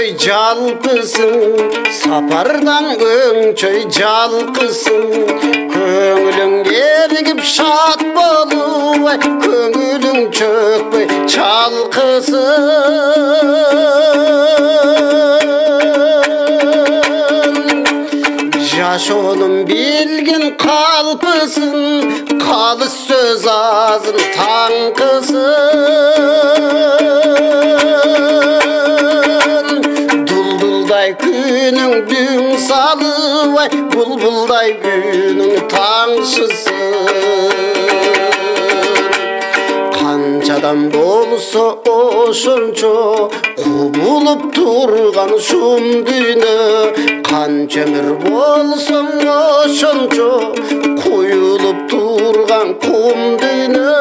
öңчөй жалпысың, сапардан өңчөй жалқысың. Көңілің ерігіп шат болу, көңілің чөкпей чалқысың. Жашоның білген қалпысын, қалыс сөз азын таңқысын. Дұлдұлдай күнің дүң салып, бұлбұлдай күнің таңшысын. Қанчадан болса ошончо құбылып тұрған шум дүйнө, қанша өмір болсаң ошончо құйылып тұрған құм дүйнө.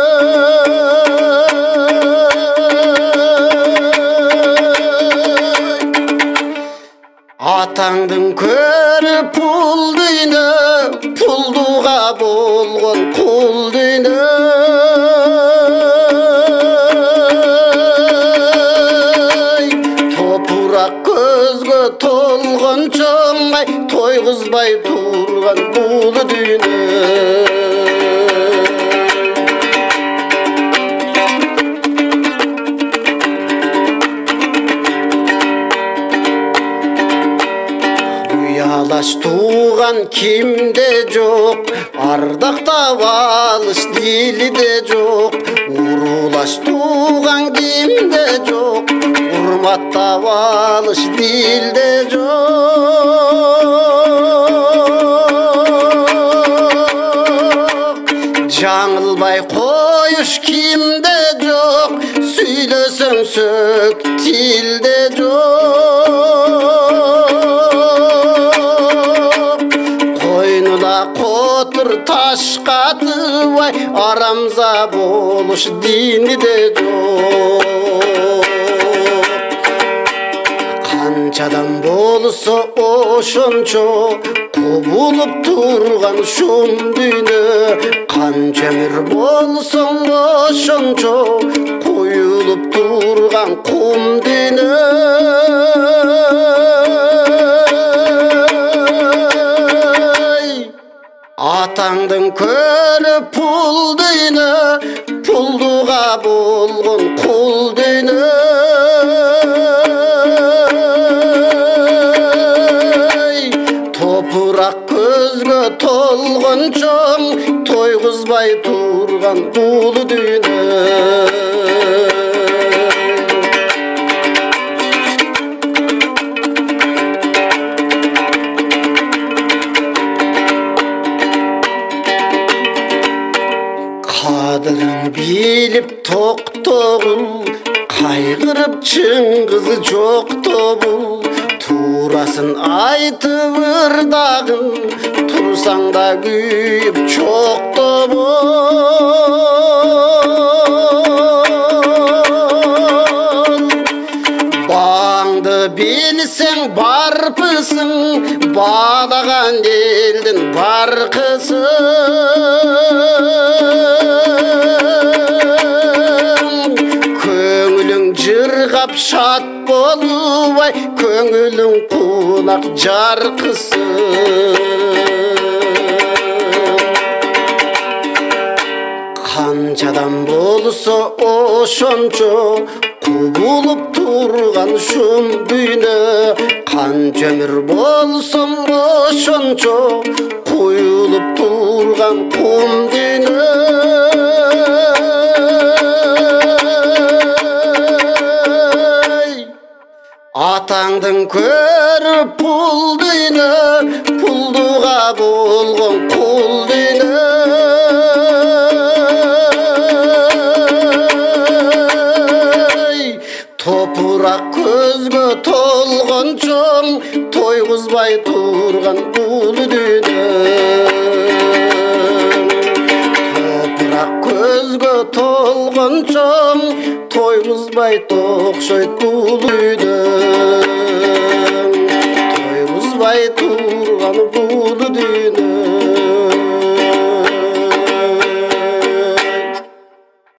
Атаңдың көрі пұл дүйнө, пұлдуға болған құл дүйнө. Топырақ көзге толған чоңай, тойғызбай тұрған бұл дүйнө. Алаш туған кимде жоқ, ардақтап алыш дилде жоқ. Урулаш туған кимде жоқ, урматтап алыш дилде жоқ. Жаңылбай қойыш кимде жоқ, сүйлесең сөк тилде жоқ. Қотыр таш қатыбай, арамза болуш динде жоқ. Қанчадан болса ошончо құбылып тұрған шум дүйнө, қанша өмір болсаң ошончо құйылып тұрған құм дүйнө. Атаңдың көрі пұл дүйнө, пұлдуға болған құл дүйнө. Топырақ көзге толған чоң, тойғызбай тұрған бұл дүйнө. Қадырын биліп тоқтоғыл, қайғырып чыңғызы жоқ тобыл. Турасын айтып ырдағын, тұрсаң да күйіп чоқ тобыл. Бағыңды білсең барпысың, балаған елдің барқысың. Көңілің жырғап шат болуай, көңілің қунақ жарқысың. Қанчадан болса ошончо құбылып тұрған шум дүйнө, қанша өмір болсаң ошончо құйылып тұрған құм дүйнө. Атаңдың көрі пұл дүйнө, пұлдуға болған құл дүйнө. Топырақ көзге толған чоң, тойғызбай тұрған бұл дүйнө. Топырақ көзге толған чоң, тойғызбай тоқшайт бұл дүйнө. Тойғызбай тұрған бұл дүйнө.